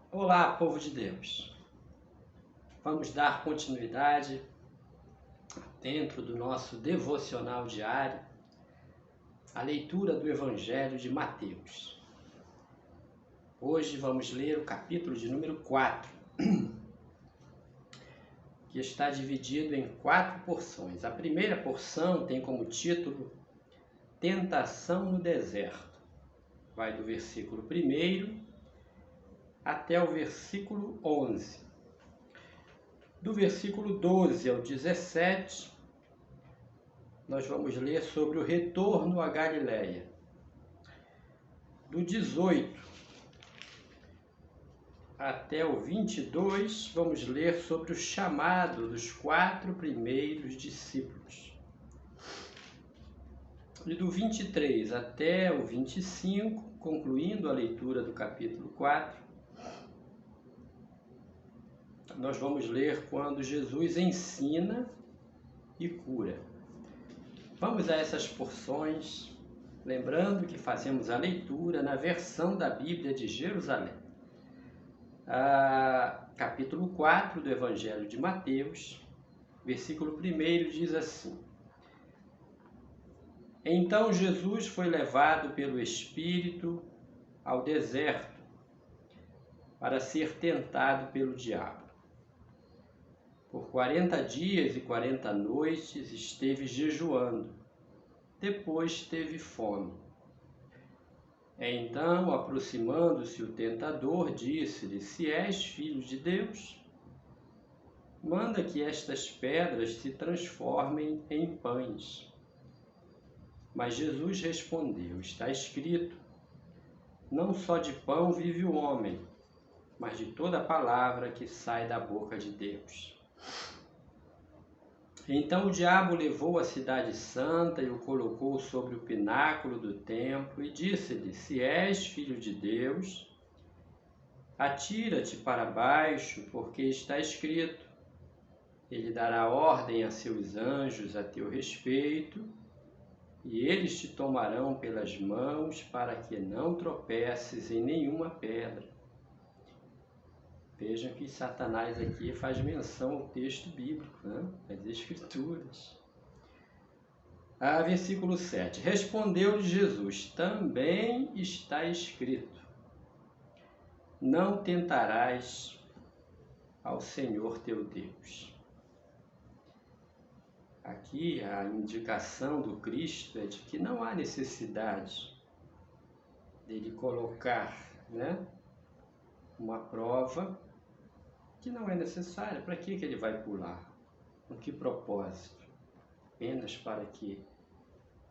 Olá, povo de Deus. Vamos dar continuidade dentro do nosso devocional diário à leitura do Evangelho de Mateus. Hoje vamos ler o capítulo de número 4, que está dividido em 4 porções. A primeira porção tem como título Tentação no Deserto. Vai do versículo 1 até o versículo 11. Do versículo 12 ao 17, nós vamos ler sobre o retorno à Galileia. Do 18 até o 22, vamos ler sobre o chamado dos 4 primeiros discípulos. E do 23 até o 25, concluindo a leitura do capítulo 4, nós vamos ler quando Jesus ensina e cura. Vamos a essas porções, lembrando que fazemos a leitura na versão da Bíblia de Jerusalém. Capítulo 4 do Evangelho de Mateus, versículo 1 diz assim: Então Jesus foi levado pelo Espírito ao deserto para ser tentado pelo diabo. Por 40 dias e 40 noites esteve jejuando, depois teve fome. Então, aproximando-se o tentador, disse-lhe: Se és filho de Deus, manda que estas pedras se transformem em pães. Mas Jesus respondeu: Está escrito, não só de pão vive o homem, mas de toda palavra que sai da boca de Deus. Então o diabo levou a cidade santa e o colocou sobre o pináculo do templo e disse-lhe: Se és filho de Deus, atira-te para baixo, porque está escrito: Ele dará ordem a seus anjos a teu respeito, e eles te tomarão pelas mãos para que não tropeces em nenhuma pedra. Vejam que Satanás aqui faz menção ao texto bíblico, né? As Escrituras. Versículo 7. Respondeu-lhe Jesus: Também está escrito: Não tentarás ao Senhor teu Deus. Aqui a indicação do Cristo é de que não há necessidade dele colocar, uma prova que não é necessária. Para que ele vai pular? Com que propósito? Apenas para que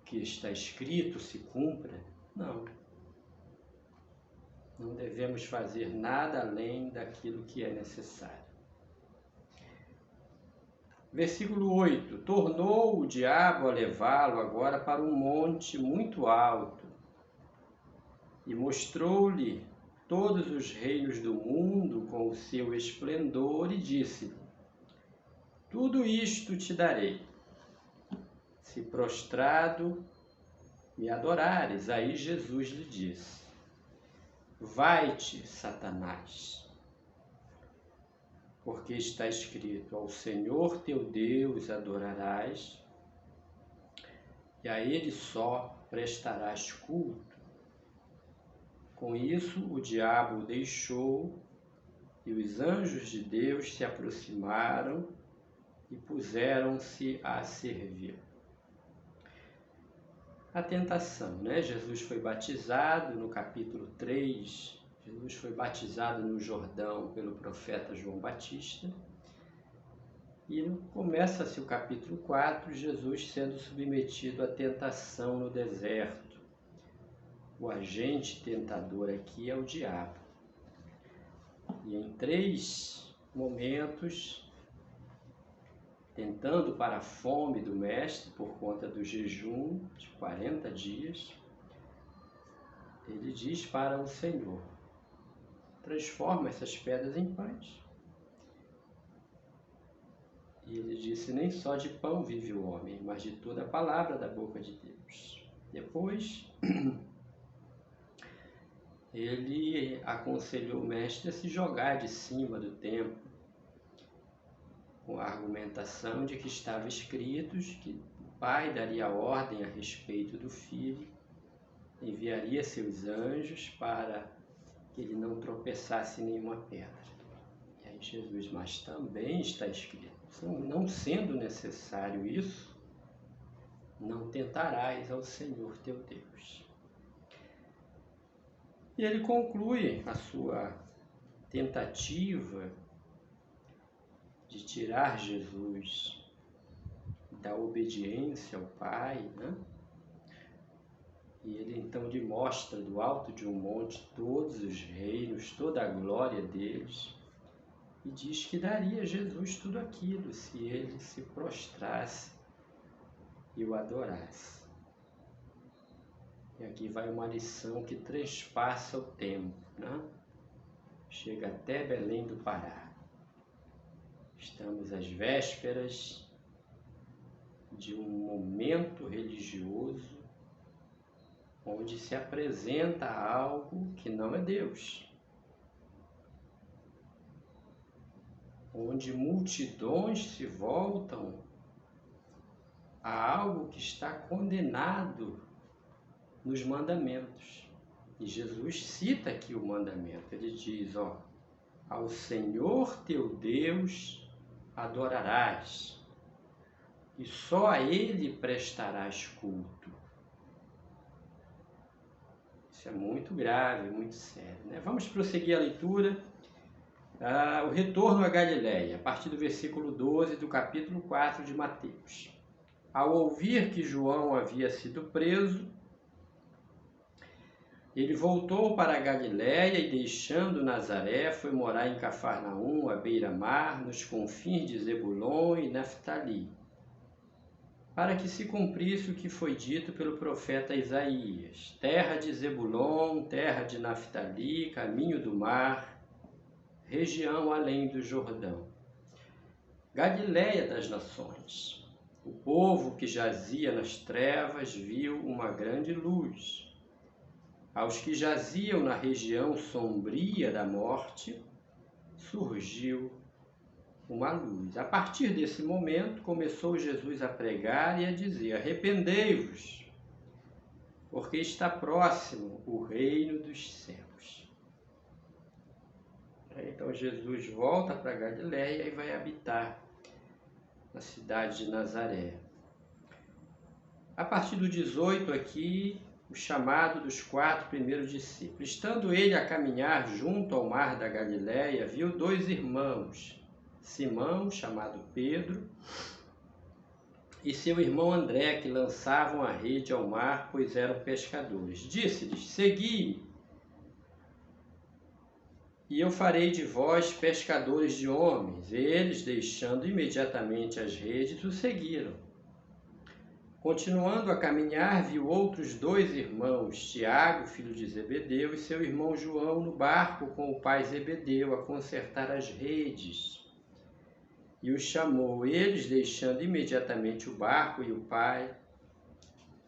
o que está escrito se cumpra? Não. Não devemos fazer nada além daquilo que é necessário. Versículo 8. Tornou o diabo a levá-lo agora para um monte muito alto e mostrou-lhe todos os reinos do mundo com o seu esplendor e disse-lhe: Tudo isto te darei, se prostrado me adorares. Aí Jesus lhe disse: Vai-te, Satanás, porque está escrito: Ao Senhor teu Deus adorarás, e a Ele só prestarás culto. Com isso, o diabo o deixou, e os anjos de Deus se aproximaram e puseram-se a servir. A tentação, Jesus foi batizado no capítulo 3, Jesus foi batizado no Jordão pelo profeta João Batista, e começa-se o capítulo 4, Jesus sendo submetido à tentação no deserto. O agente tentador aqui é o diabo. E em 3 momentos, tentando para a fome do mestre por conta do jejum de 40 dias, ele diz para o Senhor: transforma essas pedras em pães. E ele disse: nem só de pão vive o homem, mas de toda a palavra da boca de Deus. Depois, ele aconselhou o mestre a se jogar de cima do templo, com a argumentação de que estava escrito que o pai daria ordem a respeito do filho, enviaria seus anjos para que ele não tropeçasse em nenhuma pedra. E aí Jesus, mas também está escrito, não sendo necessário isso, não tentarás ao Senhor teu Deus. E ele conclui a sua tentativa de tirar Jesus da obediência ao Pai, né? E ele então lhe mostra do alto de um monte todos os reinos, toda a glória deles, e diz que daria a Jesus tudo aquilo se ele se prostrasse e o adorasse. E aqui vai uma lição que transpassa o tempo, né? Chega até Belém do Pará. Estamos às vésperas de um momento religioso onde se apresenta algo que não é Deus, onde multidões se voltam a algo que está condenado nos mandamentos. E Jesus cita aqui o mandamento. Ele diz, ao Senhor teu Deus adorarás, e só a Ele prestarás culto. Isso é muito grave, muito sério, né? Vamos prosseguir a leitura. O retorno à Galileia, a partir do versículo 12 do capítulo 4 de Mateus. Ao ouvir que João havia sido preso, ele voltou para a Galileia e, deixando Nazaré, foi morar em Cafarnaum, à beira-mar, nos confins de Zebulon e Naftali, para que se cumprisse o que foi dito pelo profeta Isaías: terra de Zebulon, terra de Naftali, caminho do mar, região além do Jordão, Galileia das nações. O povo que jazia nas trevas viu uma grande luz. Aos que jaziam na região sombria da morte, surgiu uma luz. A partir desse momento, começou Jesus a pregar e a dizer: arrependei-vos, porque está próximo o reino dos céus. Então Jesus volta para a Galileia e vai habitar na cidade de Nazaré. A partir do 18 aqui, o chamado dos 4 primeiros discípulos. Estando ele a caminhar junto ao mar da Galileia, viu 2 irmãos, Simão, chamado Pedro, e seu irmão André, que lançavam a rede ao mar, pois eram pescadores. Disse-lhes: segui-me, e eu farei de vós pescadores de homens. E eles, deixando imediatamente as redes, o seguiram. Continuando a caminhar, viu outros 2 irmãos, Tiago, filho de Zebedeu, e seu irmão João, no barco com o pai Zebedeu, a consertar as redes. E os chamou. Eles, deixando imediatamente o barco e o pai,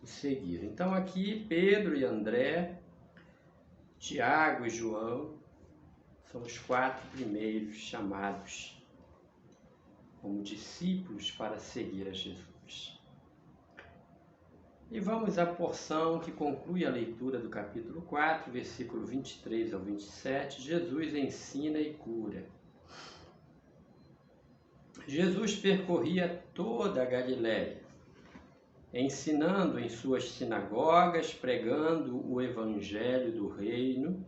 o seguiram. Então aqui Pedro e André, Tiago e João, são os 4 primeiros chamados como discípulos para seguir a Jesus. E vamos à porção que conclui a leitura do capítulo 4, versículo 23 ao 27. Jesus ensina e cura. Jesus percorria toda a Galileia, ensinando em suas sinagogas, pregando o evangelho do reino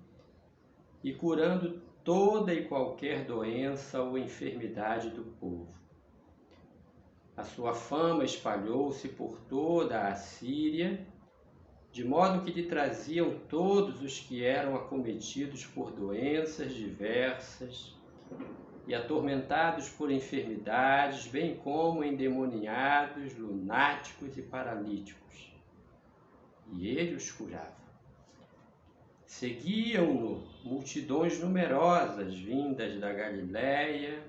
e curando toda e qualquer doença ou enfermidade do povo. A sua fama espalhou-se por toda a Síria, de modo que lhe traziam todos os que eram acometidos por doenças diversas e atormentados por enfermidades, bem como endemoniados, lunáticos e paralíticos. E ele os curava. Seguiam-no multidões numerosas, vindas da Galiléia,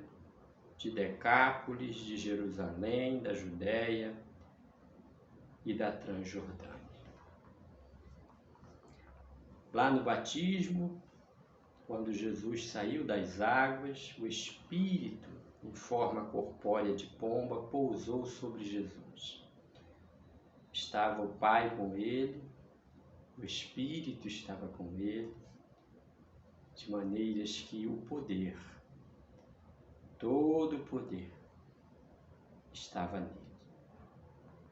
de Decápolis, de Jerusalém, da Judéia e da Transjordânia. Lá no batismo, quando Jesus saiu das águas, o Espírito, em forma corpórea de pomba, pousou sobre Jesus. Estava o Pai com ele, o Espírito estava com ele, de maneiras que o poder, todo o poder, estava nele,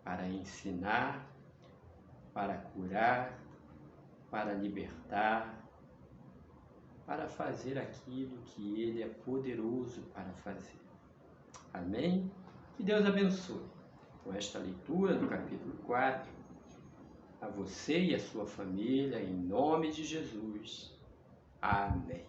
para ensinar, para curar, para libertar, para fazer aquilo que Ele é poderoso para fazer. Amém? Que Deus abençoe com esta leitura do capítulo 4, a você e a sua família, em nome de Jesus. Amém.